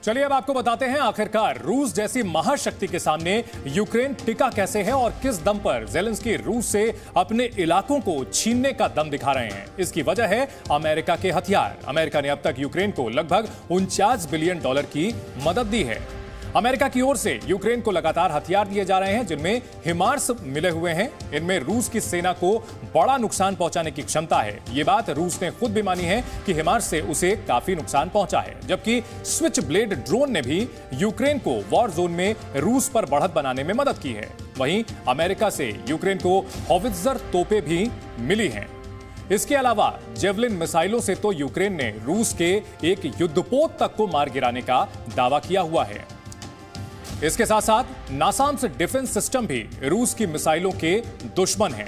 चलिए अब आपको बताते हैं आखिरकार रूस जैसी महाशक्ति के सामने यूक्रेन टिका कैसे है और किस दम पर ज़ेलेंस्की रूस से अपने इलाकों को छीनने का दम दिखा रहे हैं। इसकी वजह है अमेरिका के हथियार। अमेरिका ने अब तक यूक्रेन को लगभग $49 बिलियन की मदद दी है। अमेरिका की ओर से यूक्रेन को लगातार हथियार दिए जा रहे हैं जिनमें हिमार्स मिले हुए हैं। इनमें रूस की सेना को बड़ा नुकसान पहुंचाने की क्षमता है। ये बात रूस ने खुद भी मानी है कि हिमार्स से उसे काफी नुकसान पहुंचा है। जबकि स्विच ब्लेड ड्रोन ने भी यूक्रेन को वॉर जोन में रूस पर बढ़त बनाने में मदद की है। वहीं अमेरिका से यूक्रेन को हॉवित्जर तोपें भी मिली हैं। इसके अलावा जेवलिन मिसाइलों से तो यूक्रेन ने रूस के एक युद्धपोत तक को मार गिराने का दावा किया हुआ है। इसके साथ साथ नासाम्स डिफेंस सिस्टम भी रूस की मिसाइलों के दुश्मन हैं।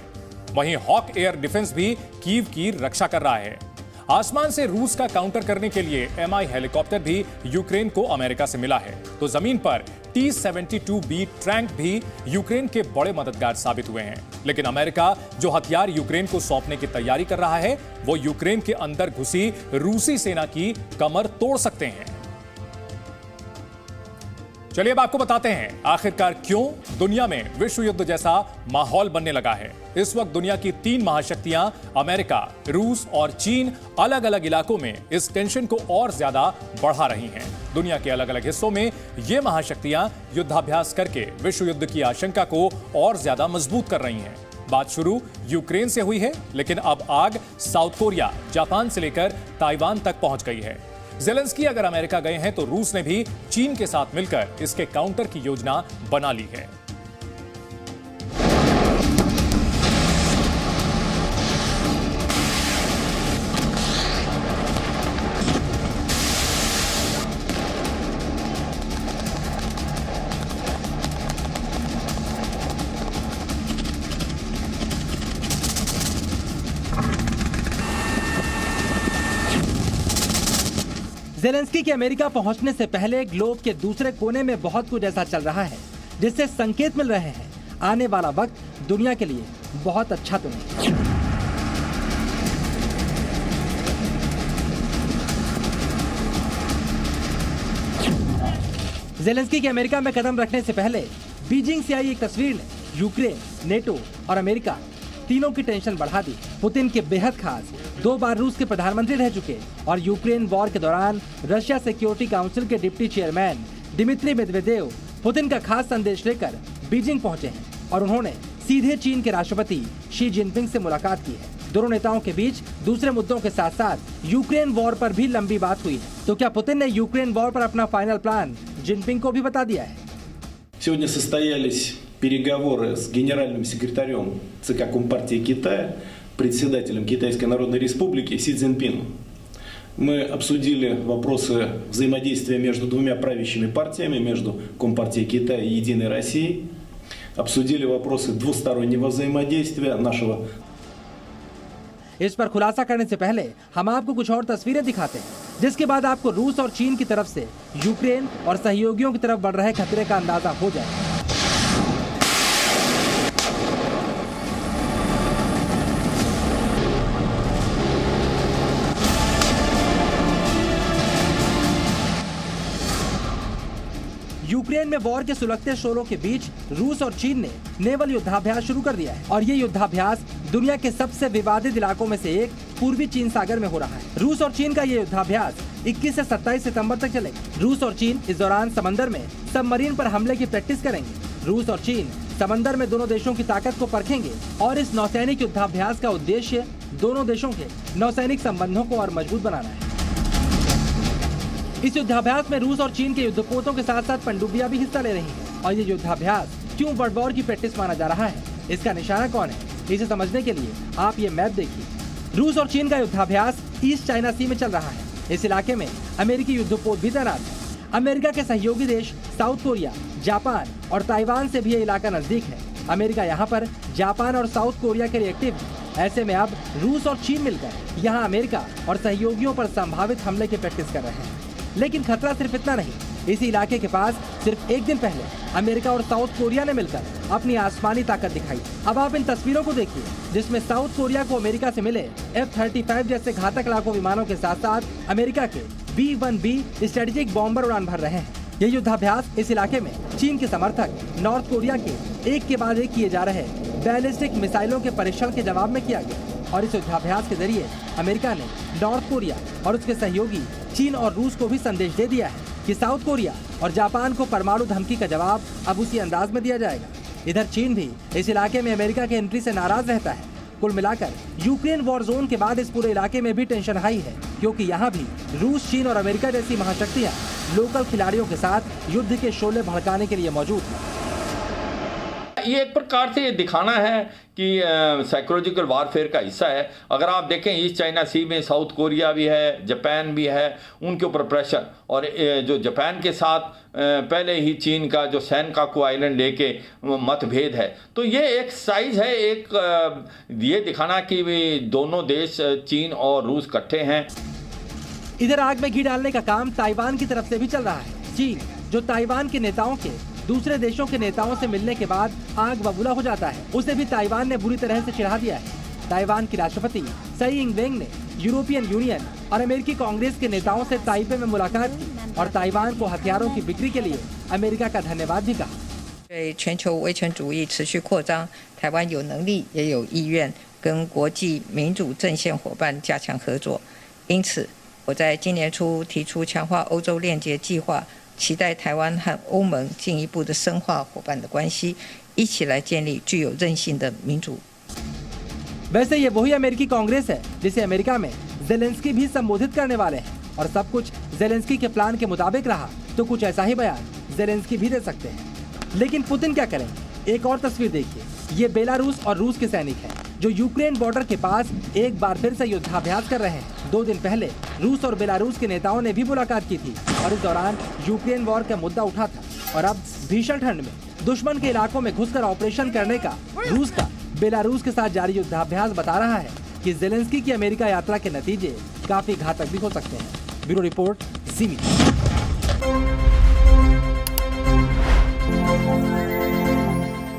वहीं हॉक एयर डिफेंस भी कीव की रक्षा कर रहा है। आसमान से रूस का काउंटर करने के लिए MI हेलीकॉप्टर भी यूक्रेन को अमेरिका से मिला है। तो जमीन पर T-72B टैंक भी यूक्रेन के बड़े मददगार साबित हुए हैं। लेकिन अमेरिका जो हथियार यूक्रेन को सौंपने की तैयारी कर रहा है वो यूक्रेन के अंदर घुसी रूसी सेना की कमर तोड़ सकते हैं। चलिए अब आपको बताते हैं आखिरकार क्यों दुनिया में विश्व युद्ध जैसा माहौल बनने लगा है। इस वक्त दुनिया की 3 महाशक्तियां अमेरिका, रूस और चीन अलग अलग इलाकों में इस टेंशन को और ज्यादा बढ़ा रही हैं। दुनिया के अलग अलग हिस्सों में ये महाशक्तियां युद्धाभ्यास करके विश्व युद्ध की आशंका को और ज्यादा मजबूत कर रही हैं। बात शुरू यूक्रेन से हुई है, लेकिन अब आग साउथ कोरिया, जापान से लेकर ताइवान तक पहुंच गई है। ज़ेलेंस्की अगर अमेरिका गए हैं तो रूस ने भी चीन के साथ मिलकर इसके काउंटर की योजना बना ली है। ज़ेलेंस्की के अमेरिका पहुंचने से पहले ग्लोब के दूसरे कोने में बहुत कुछ ऐसा चल रहा है जिससे संकेत मिल रहे हैं आने वाला वक्त दुनिया के लिए बहुत अच्छा तो नहीं। ज़ेलेंस्की के अमेरिका में कदम रखने से पहले बीजिंग से आई एक तस्वीर ने यूक्रेन, नेटो और अमेरिका तीनों की टेंशन बढ़ा दी। पुतिन के बेहद खास 2 बार रूस के प्रधानमंत्री रह चुके और यूक्रेन वॉर के दौरान रशिया सिक्योरिटी काउंसिल के deputy chairman Dmitry Medvedev Putin का खास संदेश लेकर बीजिंग पहुंचे हैं और उन्होंने सीधे चीन के राष्ट्रपति शी जिनपिंग से मुलाकात की है। दोनों नेताओं के बीच दूसरे मुद्दों के साथ साथ यूक्रेन वॉर पर भी लंबी बात हुई है। तो क्या पुतिन ने यूक्रेन वॉर पर अपना फाइनल प्लान जिनपिंग को भी बता दिया है? Сегодня состоялись переговоры с генеральным секретарем ЦК Компартии Китая, председателем Китайской Народной Республики Си Цзиньпином. Мы обсудили вопросы взаимодействия между двумя правящими партиями, между Компартией Китая и Единой Россией. Обсудили вопросы двустороннего взаимодействия нашего. इस पर खुलासा करने से पहले हम आपको कुछ और तस्वीरें दिखाते हैं, जिसके बाद आपको रूस और चीन की तरफ से यूक्रेन और सहयोगियों की तरफ बढ़ रहे खतरे का अंदाजा हो जाए। यूक्रेन में वॉर के सुलगते शोरों के बीच रूस और चीन ने नेवल युद्धाभ्यास शुरू कर दिया है और ये युद्धाभ्यास दुनिया के सबसे विवादित इलाकों में से एक पूर्वी चीन सागर में हो रहा है। रूस और चीन का ये युद्धाभ्यास 21 से 27 सितंबर तक चलेगा। रूस और चीन इस दौरान समंदर में सबमरीन पर हमले की प्रैक्टिस करेंगे। रूस और चीन समंदर में दोनों देशों की ताकत को परखेंगे और इस नौसैनिक युद्धाभ्यास का उद्देश्य दोनों देशों के नौसैनिक संबंधों को और मजबूत बनाना है। इस युद्धाभ्यास में रूस और चीन के युद्धपोतों के साथ साथ पनडुब्बियां भी हिस्सा ले रही हैं। और ये युद्धाभ्यास क्यों वर्ल्ड वॉर की प्रैक्टिस माना जा रहा है, इसका निशाना कौन है, इसे समझने के लिए आप ये मैप देखिए। रूस और चीन का युद्धाभ्यास ईस्ट चाइना सी में चल रहा है। इस इलाके में अमेरिकी युद्धपोत भी तैनात है। अमेरिका के सहयोगी देश साउथ कोरिया, जापान और ताइवान से भी ये इलाका नजदीक है। अमेरिका यहाँ पर जापान और साउथ कोरिया के लिए एक्टिव है। ऐसे में अब रूस और चीन मिलकर यहाँ अमेरिका और सहयोगियों पर संभावित हमले की प्रैक्टिस कर रहे हैं। लेकिन खतरा सिर्फ इतना नहीं, इसी इलाके के पास सिर्फ एक दिन पहले अमेरिका और साउथ कोरिया ने मिलकर अपनी आसमानी ताकत दिखाई। अब आप इन तस्वीरों को देखिए जिसमें साउथ कोरिया को अमेरिका से मिले F-35 जैसे घातक लड़ाकू विमानों के साथ साथ अमेरिका के B-1B स्ट्रेटेजिक बॉम्बर उड़ान भर रहे हैं। ये युद्धाभ्यास इस इलाके में चीन के समर्थक नॉर्थ कोरिया के एक के बाद एक किए जा रहे बैलिस्टिक मिसाइलों के परीक्षण के जवाब में किया गया और इस युद्धाभ्यास के जरिए अमेरिका ने नॉर्थ कोरिया और उसके सहयोगी चीन और रूस को भी संदेश दे दिया है कि साउथ कोरिया और जापान को परमाणु धमकी का जवाब अब उसी अंदाज में दिया जाएगा। इधर चीन भी इस इलाके में अमेरिका के एंट्री से नाराज रहता है। कुल मिलाकर यूक्रेन वॉर जोन के बाद इस पूरे इलाके में भी टेंशन हाई है, क्योंकि यहाँ भी रूस, चीन और अमेरिका जैसी महाशक्तियाँ लोकल खिलाड़ियों के साथ युद्ध के शोले भड़काने के लिए मौजूद हैं। ये एक प्रकार से ये दिखाना है कि साइकोलॉजिकल वारफेयर का हिस्सा है। अगर आप देखें ईस्ट चाइना सी में साउथ कोरिया भी है, जापान भी है, उनके ऊपर प्रेशर, और जो जापान के साथ पहले ही चीन का जो सेनकाकू आइलैंड लेके मतभेद है, तो ये एक साइज है, एक ये दिखाना कि दोनों देश चीन और रूस इकट्ठे हैं। इधर आग में घी डालने का काम ताइवान की तरफ से भी चल रहा है। चीन जो ताइवान के नेताओं के दूसरे देशों के नेताओं से मिलने के बाद आग बबूला हो जाता है, उसे भी ताइवान ने बुरी तरह से चिढ़ा दिया है। ताइवान की राष्ट्रपति त्साई इंग-वेन ने यूरोपियन यूनियन और अमेरिकी कांग्रेस के नेताओं से ताइपे में मुलाकात की और ताइवान को हथियारों की बिक्री के लिए अमेरिका का धन्यवाद भी कहा। 对全球威权主义持续扩张，台湾有能力也有意愿跟国际民主阵线伙伴加强合作。因此，我在今年初提出强化欧洲链接计划，期待台湾和欧盟进一步的深化伙伴的关系，一起来建立具有韧性的民主。 वैसे ये वही अमेरिकी कांग्रेस है जिसे अमेरिका में जेलेंस्की भी संबोधित करने वाले हैं, और सब कुछ जेलेंस्की के प्लान के मुताबिक रहा तो कुछ ऐसा ही बयान जेलेंस्की भी दे सकते हैं। लेकिन पुतिन क्या करेंगे? एक और तस्वीर देखिए। ये बेलारूस और रूस के सैनिक हैं जो यूक्रेन बॉर्डर के पास एक बार फिर से युद्धाभ्यास कर रहे हैं। 2 दिन पहले रूस और बेलारूस के नेताओं ने भी मुलाकात की थी और इस दौरान यूक्रेन वॉर का मुद्दा उठा था। और अब भीषण ठंड में दुश्मन के इलाकों में घुसकर ऑपरेशन करने का रूस का बेलारूस के साथ जारी युद्धाभ्यास बता रहा है कि जेलेंस्की की अमेरिका यात्रा के नतीजे काफी घातक भी हो सकते हैं। ब्यूरो रिपोर्ट, ज़ी मीडिया।